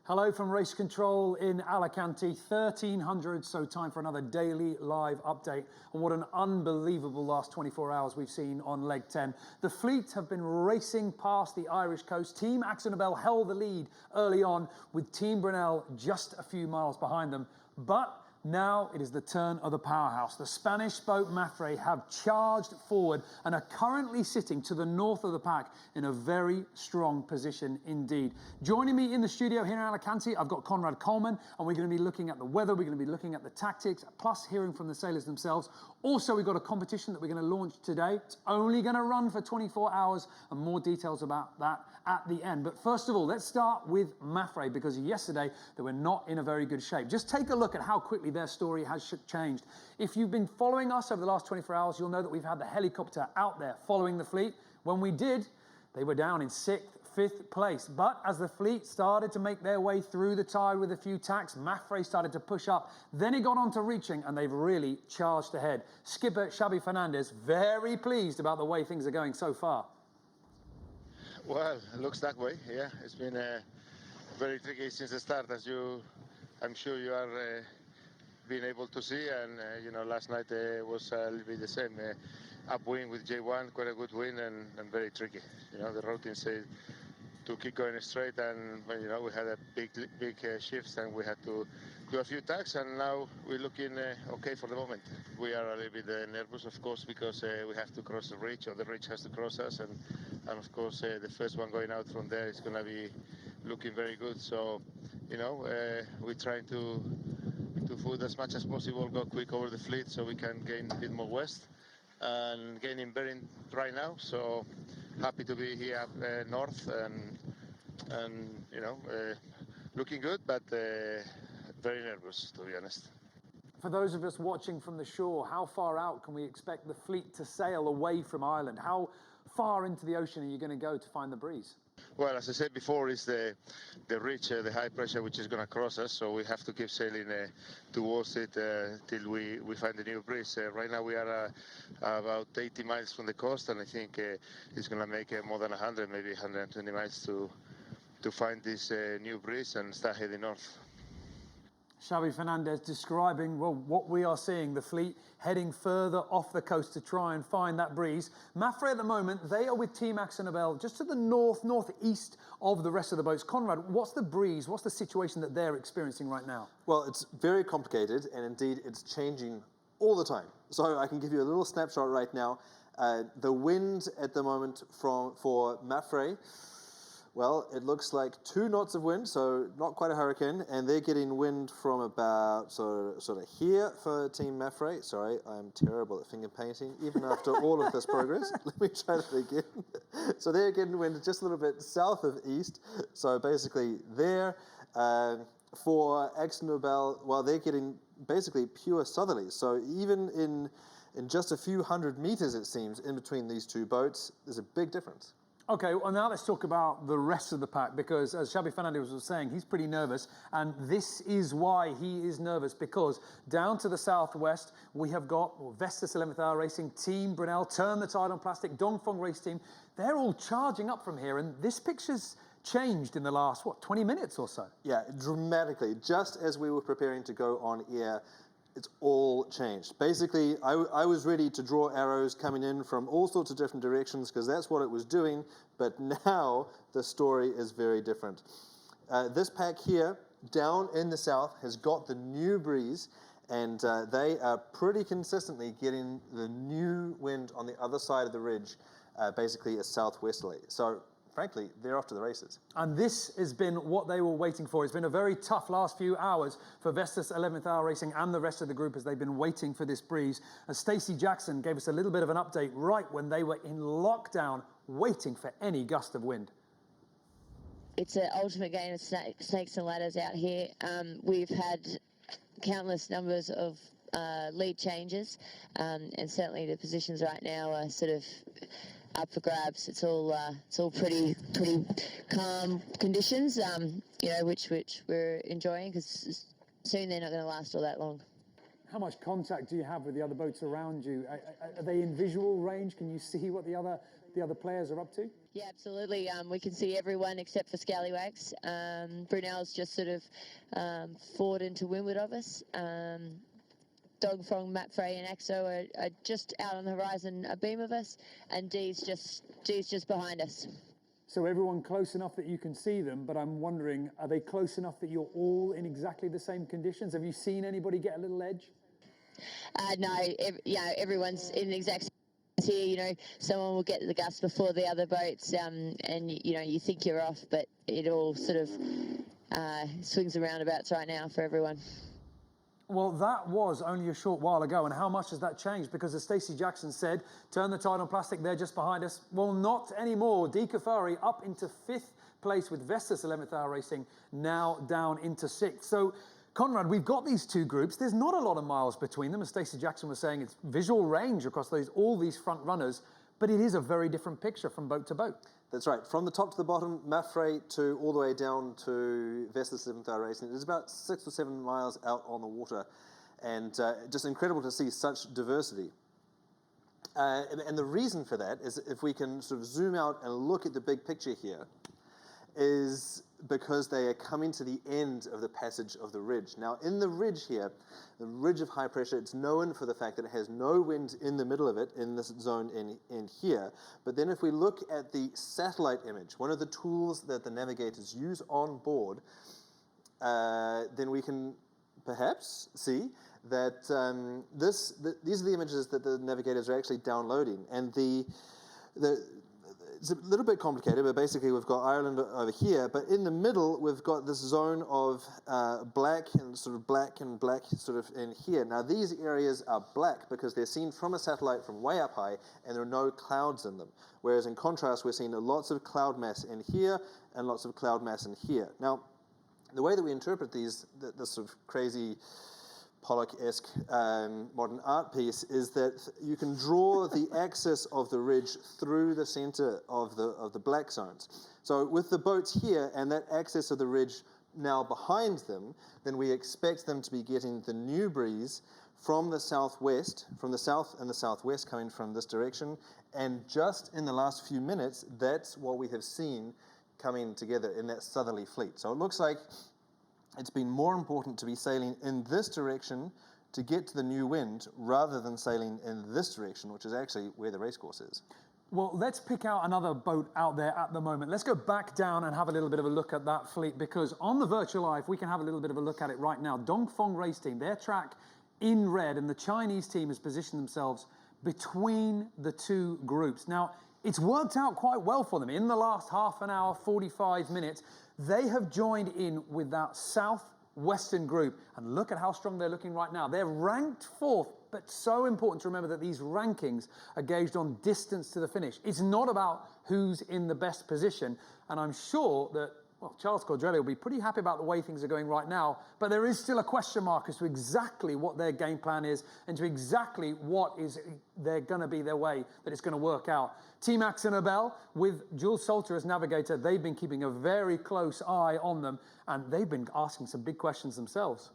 Hello from Race Control in Alicante, 1300, so time for another daily live update on what an unbelievable last 24 hours we've seen on leg 10. The fleet have been racing past the Irish coast. Team Axonabel held the lead early on with Team Brunel just a few miles behind them, but now it is the turn of the powerhouse. The Spanish boat Mafre have charged forward and are currently sitting to the north of the pack in a very strong position indeed. Joining me in the studio here in Alicante, I've got Conrad Coleman, and we're going to be looking at the weather, we're going to be looking at the tactics, plus hearing from the sailors themselves. Also, we've got a competition that we're going to launch today. It's only going to run for 24 hours, and more details about that at the end. But first of all, let's start with Mafre, because yesterday they were not in a very good shape. Just take a look at how quickly their story has changed. If you've been following us over the last 24 hours, you'll know that we've had the helicopter out there following the fleet. When we did, they were down in 6th, 5th place. But as the fleet started to make their way through the tide with a few tacks, Mafre started to push up. Then it got on to reaching, and they've really charged ahead. Skipper Xavi Fernandez, very pleased about the way things are going so far. Well, it looks that way, yeah. It's been very tricky since the start, as I'm sure you are being able to see, and you know, last night was a little bit the same. Upwind with J1, quite a good wind, and very tricky. You know, the routing said to keep going straight, and you know, we had a big shifts, and we had to do a few tacks, and now we're looking okay for the moment. We are a little bit nervous, of course, because we have to cross the ridge, or the ridge has to cross us, and of course the first one going out from there is going to be looking very good. So, you know, we're trying to food as much as possible, go quick over the fleet so we can gain a bit more west and gaining bearing right now. So happy to be here up north, and you know, looking good, but very nervous, to be honest. For those of us watching from the shore, how far out can we expect the fleet to sail away from Ireland? How far into the ocean are you going to go to find the breeze? Well, as I said before, it's the ridge, the high pressure, which is going to cross us. So we have to keep sailing towards it till we find the new breeze. Right now we are about 80 miles from the coast, and I think it's going to make more than 100, maybe 120 miles to find this new breeze and start heading north. Xavi Fernandez describing, well, what we are seeing, the fleet heading further off the coast to try and find that breeze. Mafre at the moment, they are with Team Axonabel just to the northeast of the rest of the boats. Conrad, what's the breeze? What's the situation that they're experiencing right now? Well, it's very complicated, and indeed it's changing all the time. So I can give you a little snapshot right now. The wind at the moment for Mafre, well, it looks like 2 knots of wind, so not quite a hurricane, and they're getting wind from about sort of here for Team Mafre. Sorry, I'm terrible at finger painting, even after all of this progress. Let me try that again. So they're getting wind just a little bit south of east, so basically there. For Axonabel, well, they're getting basically pure southerlies, so even in just a few hundred meters, it seems, in between these two boats, there's a big difference. Okay, well now let's talk about the rest of the pack, because as Xavi Fernandez was saying, he's pretty nervous, and this is why he is nervous, because down to the southwest, we have got Vestas 11th Hour Racing, Team Brunel, Turn the Tide on Plastic, Dongfeng Race Team. They're all charging up from here, and this picture's changed in the last, 20 minutes or so? Yeah, dramatically. Just as we were preparing to go on air, it's all changed. Basically, I was ready to draw arrows coming in from all sorts of different directions because that's what it was doing, but now the story is very different. This pack here, down in the south, has got the new breeze, and they are pretty consistently getting the new wind on the other side of the ridge, basically a southwesterly. So frankly, they're off to the races. And this has been what they were waiting for. It's been a very tough last few hours for Vestas 11th Hour Racing and the rest of the group as they've been waiting for this breeze. And Stacey Jackson gave us a little bit of an update right when they were in lockdown, waiting for any gust of wind. It's an ultimate game of snakes and ladders out here. We've had countless numbers of lead changes, and certainly the positions right now are sort of up for grabs. It's all pretty calm conditions, you know, which we're enjoying because soon they're not going to last all that long. How much contact do you have with the other boats around you? Are they in visual range? Can you see what the the other players are up to? Yeah, absolutely. We can see everyone except for Scallywags. Brunel's just sort of forward and to windward of us. Dongfong, Mapfrey and Axo are just out on the horizon, a beam of us, and D's just behind us. So everyone close enough that you can see them, but I'm wondering, are they close enough that you're all in exactly the same conditions? Have you seen anybody get a little edge? No, everyone's in the exact same here. You know, someone will get the gust before the other boats, and you know, you think you're off, but it all sort of swings and roundabouts right now for everyone. Well, that was only a short while ago, and how much has that changed? Because as Stacey Jackson said, turn the tide on plastic, they're just behind us. Well, not anymore. Dee Kafari up into 5th place with Vestas 11th Hour Racing, now down into 6th. So, Conrad, we've got these two groups. There's not a lot of miles between them. As Stacey Jackson was saying, it's visual range across all these front runners, but it is a very different picture from boat to boat. That's right. From the top to the bottom, Mapfrey to all the way down to Vestas 7th Hour Racing. It's about 6 or 7 miles out on the water, and just incredible to see such diversity. And the reason for that is, if we can sort of zoom out and look at the big picture here, is because they are coming to the end of the passage of the ridge. Now, in the ridge here, the ridge of high pressure, it's known for the fact that it has no wind in the middle of it, in this zone in here. But then if we look at the satellite image, one of the tools that the navigators use on board, then we can perhaps see that these are the images that the navigators are actually downloading. And it's a little bit complicated, but basically we've got Ireland over here, but in the middle we've got this zone of black and black sort of in here. Now these areas are black because they're seen from a satellite from way up high and there are no clouds in them. Whereas in contrast we're seeing lots of cloud mass in here and lots of cloud mass in here. Now the way that we interpret this sort of crazy Pollock-esque modern art piece is that you can draw the axis of the ridge through the center of the black zones. So with the boats here and that axis of the ridge now behind them, then we expect them to be getting the new breeze from the southwest, from the south and the southwest coming from this direction. And just in the last few minutes, that's what we have seen coming together in that southerly fleet. So it looks like it's been more important to be sailing in this direction to get to the new wind rather than sailing in this direction, which is actually where the racecourse is. Well, let's pick out another boat out there at the moment. Let's go back down and have a little bit of a look at that fleet, because on the virtual eye, if we can have a little bit of a look at it right now, Dongfong Race Team, their track in red, and the Chinese team has positioned themselves between the two groups. Now, it's worked out quite well for them. In the last half an hour, 45 minutes, they have joined in with that southwestern group. And look at how strong they're looking right now. They're ranked 4th, but so important to remember that these rankings are gauged on distance to the finish. It's not about who's in the best position. And I'm sure that, well, Charles Cordrelli will be pretty happy about the way things are going right now, but there is still a question mark as to exactly what their game plan is and to exactly what is they're going to be their way that it's going to work out. Team Axon Nobel with Jules Salter as navigator, they've been keeping a very close eye on them, and they've been asking some big questions themselves.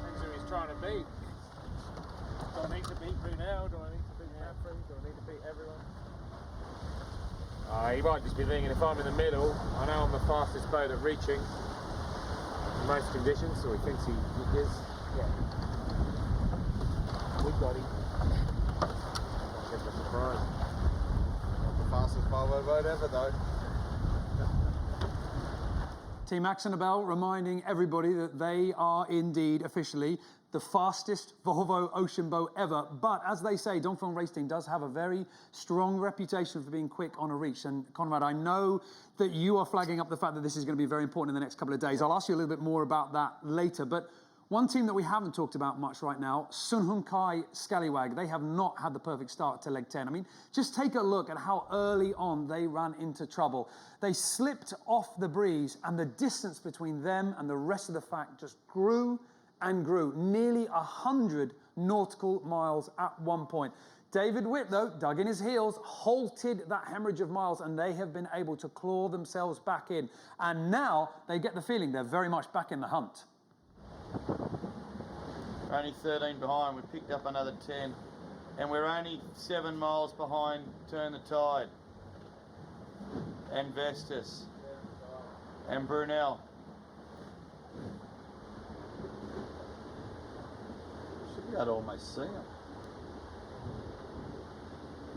Depends who he's trying to beat. Do I need to beat Brunel? Do I need to beat Mapfrey? Do I need to beat everyone? He might just be thinking, if I'm in the middle, I know I'm the fastest boat at reaching in most conditions, so he thinks he is. Yeah. We got him. Give him a surprise. Not the fastest Volvo boat ever, though. Team Axon Nobel reminding everybody that they are indeed officially the fastest Volvo ocean boat ever. But as they say, Dongfeng Race Team does have a very strong reputation for being quick on a reach. And Conrad, I know that you are flagging up the fact that this is going to be very important in the next couple of days. I'll ask you a little bit more about that later. But one team that we haven't talked about much right now, Sun Hun Kai Scallywag, they have not had the perfect start to leg 10. I mean, just take a look at how early on they ran into trouble. They slipped off the breeze, and the distance between them and the rest of the pack just grew and grew, nearly 100 nautical miles at one point. David Witt, though, dug in his heels, halted that hemorrhage of miles, and they have been able to claw themselves back in. And now they get the feeling they're very much back in the hunt. We're only 13 behind. We picked up another 10. And we're only 7 miles behind Turn the Tide. And Vestas. And Brunel. Should be able to almost see them.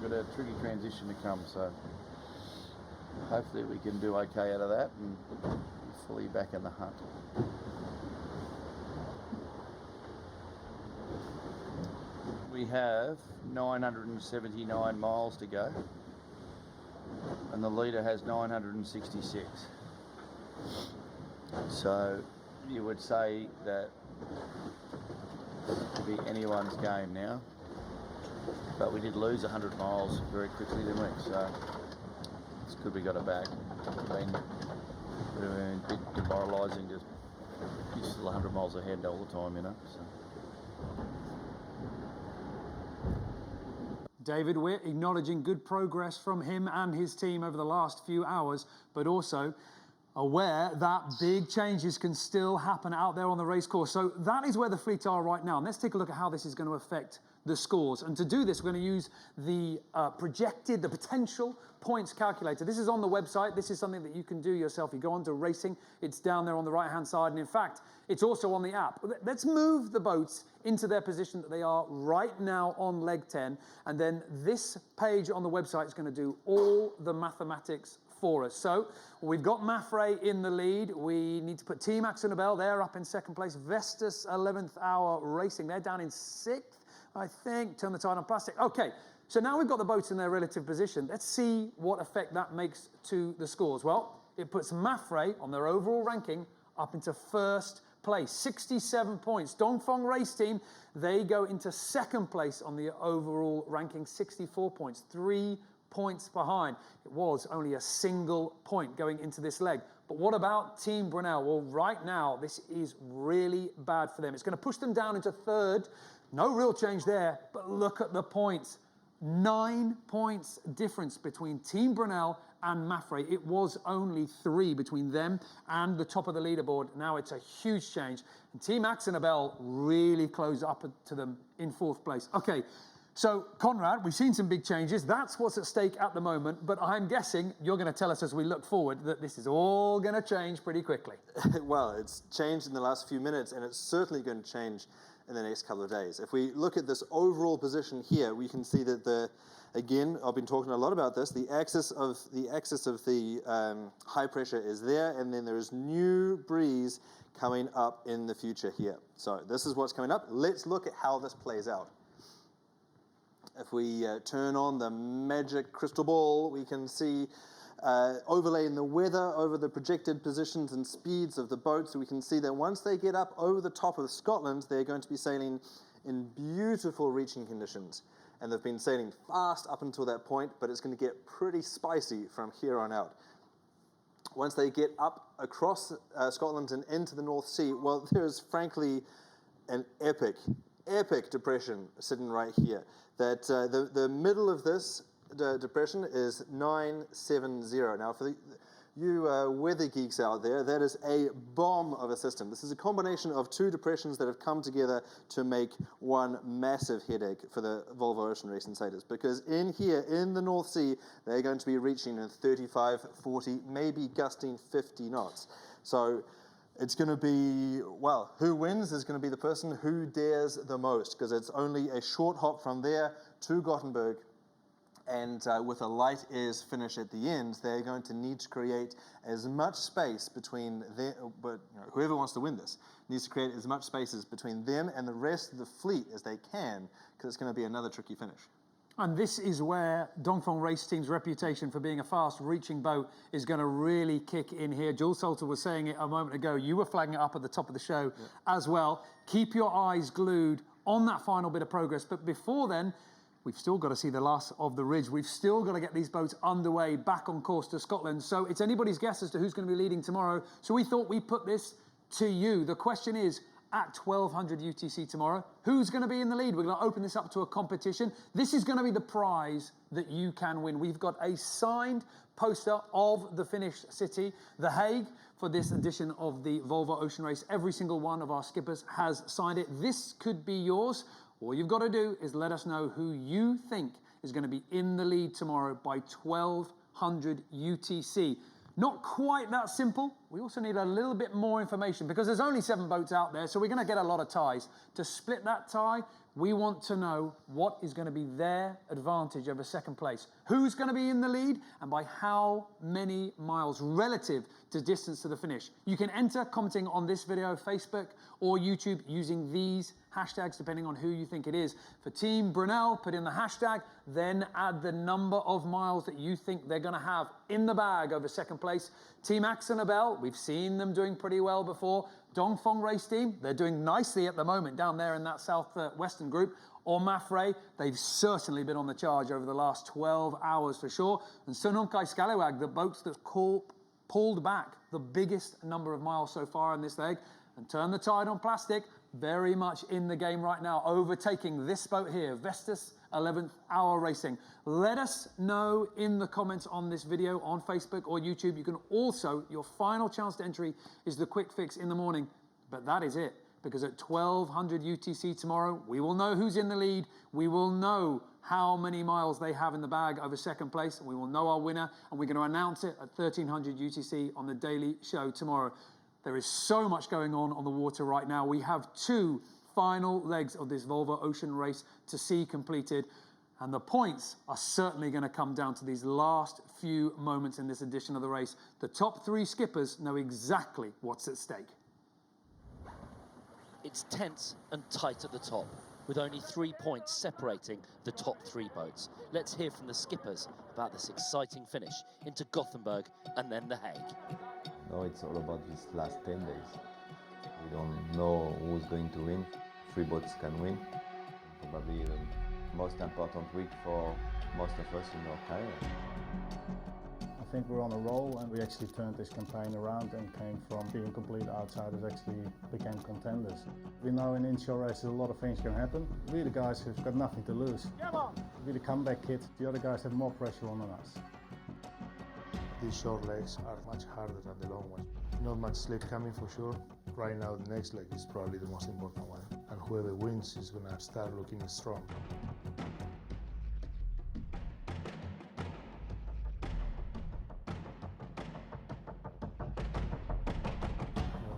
We've got a tricky transition to come, so hopefully we can do okay out of that and be fully back in the hunt. We have 979 miles to go, and the leader has 966. So you would say that it could be anyone's game now, but we did lose 100 miles very quickly, didn't we? So it's good we got it back. It's been a bit demoralising, just you're still 100 miles ahead all the time, you know. So. David, we're acknowledging good progress from him and his team over the last few hours, but also aware that big changes can still happen out there on the race course. So that is where the fleet are right now. And let's take a look at how this is going to affect the scores. And to do this, we're going to use the potential points calculator. This is on the website. This is something that you can do yourself. You go on to racing. It's down there on the right-hand side. And in fact, it's also on the app. Let's move the boats into their position that they are right now on leg 10. And then this page on the website is going to do all the mathematics for us. So we've got Mafre in the lead. We need to put Team Axonabel. They're up in second place. Vestas 11th Hour Racing. They're down in 6th, I think. Turn the Tide on Plastic. Okay, so now we've got the boats in their relative position. Let's see what effect that makes to the scores. Well, it puts Mafre on their overall ranking up into first place, 67 points. Dongfeng Race Team, they go into second place on the overall ranking, 64 points, 3 points behind. It was only a single point going into this leg. But what about Team Brunel? Well, right now, this is really bad for them. It's going to push them down into third. No real change there, but look at the points. 9 points difference between Team Brunel and Mafre. It was only 3 between them and the top of the leaderboard. Now it's a huge change. And Team Axonabel really close up to them in 4th place. Okay, so Conrad, we've seen some big changes. That's what's at stake at the moment. But I'm guessing you're going to tell us as we look forward that this is all going to change pretty quickly. Well, it's changed in the last few minutes, and it's certainly going to change in the next couple of days. If we look at this overall position here, we can see that again, I've been talking a lot about this, the axis of the high pressure is there, and then there's new breeze coming up in the future here. So this is what's coming up. Let's look at how this plays out. If we turn on the magic crystal ball, we can see overlaying the weather over the projected positions and speeds of the boats. So we can see that once they get up over the top of Scotland, they're going to be sailing in beautiful reaching conditions. And they've been sailing fast up until that point, but it's going to get pretty spicy from here on out. Once they get up across Scotland and into the North Sea, well, there's frankly an epic depression sitting right here. That the middle of this depression is 970. Now, for you weather geeks out there, that is a bomb of a system. This is a combination of 2 depressions that have come together to make one massive headache for the Volvo Ocean Racing sailors. Because in here, in the North Sea, they're going to be reaching in 35, 40, maybe gusting 50 knots. So it's going to be, well, who wins is going to be the person who dares the most, because it's only a short hop from there to Gothenburg. And with a light airs finish at the end, they're going to need to create as much space between them, but whoever wants to win this needs to create as much spaces between them and the rest of the fleet as they can, because it's going to be another tricky finish. And this is where Dongfeng Race Team's reputation for being a fast-reaching boat is going to really kick in here. Jules Salter was saying it a moment ago. You were flagging it up at the top of the show as well. Keep your eyes glued on that final bit of progress. But before then, we've still got to see the last of the ridge. We've still got to get these boats underway, back on course to Scotland. So it's anybody's guess as to who's going to be leading tomorrow. So we thought we'd put this to you. The question is, at 1200 UTC tomorrow, who's going to be in the lead? We're going to open this up to a competition. This is going to be the prize that you can win. We've got a signed poster of the Finnish city, The Hague, for this edition of the Volvo Ocean Race. Every single one of our skippers has signed it. This could be yours. All you've got to do is let us know who you think is going to be in the lead tomorrow by 1200 UTC. Not quite that simple. We also need a little bit more information because there's only 7 boats out there, so we're going to get a lot of ties. To split that tie, we want to know what is going to be their advantage over second place. Who's going to be in the lead and by how many miles relative to distance to the finish. You can enter commenting on this video, Facebook or YouTube using these hashtags depending on who you think it is. For Team Brunel, put in the hashtag, then add the number of miles that you think they're going to have in the bag over second place. Team Axel Nobel, we've seen them doing pretty well before. Dongfeng Race Team, they're doing nicely at the moment down there in that southwestern group. Or Mafre, they've certainly been on the charge over the last 12 hours for sure. And Sononkai Scalawag, the boats that pulled back the biggest number of miles so far in this leg and turned the tide on plastic, very much in the game right now, overtaking this boat here, Vestas 11th Hour Racing. Let us know in the comments on this video on Facebook or YouTube. You can also, your final chance to entry is the quick fix in the morning, but that is it, because at 1200 UTC tomorrow, we will know who's in the lead. We will know how many miles they have in the bag over second place, and we will know our winner, and we're going to announce it at 1300 UTC on the Daily Show tomorrow. There is so much going on the water right now. We have 2 final legs of this Volvo Ocean Race to see completed. And the points are certainly going to come down to these last few moments in this edition of the race. The top 3 skippers know exactly what's at stake. It's tense and tight at the top, with only 3 points separating the top 3 boats. Let's hear from the skippers about this exciting finish into Gothenburg and then The Hague. No, it's all about these last 10 days. We don't know who's going to win. 3 boats can win. Probably the most important week for most of us in our career. I think we're on a roll, and we actually turned this campaign around and came from being complete outsiders, actually became contenders. We know in inshore races a lot of things can happen. We're the guys who've got nothing to lose. We're the comeback kid. The other guys have more pressure on than us. These short legs are much harder than the long ones. Not much slip coming for sure. Right now the next leg is probably the most important one. And whoever wins is going to start looking strong.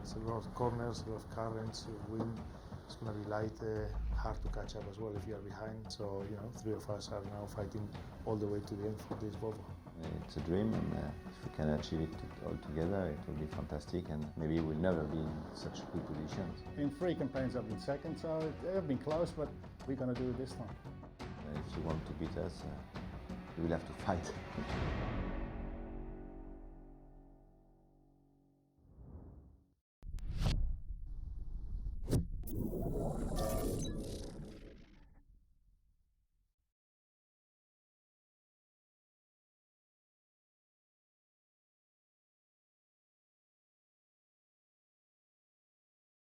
It's a lot of corners, a lot of currents, wind. It's going to be light, hard to catch up as well if you are behind. So, 3 of us are now fighting all the way to the end for this Volvo. It's a dream, and if we can achieve it all together, it will be fantastic, and maybe we'll never be in such good positions. In 3 campaigns I've been second, so they've been close, but we're going to do it this time. If you want to beat us, you will have to fight.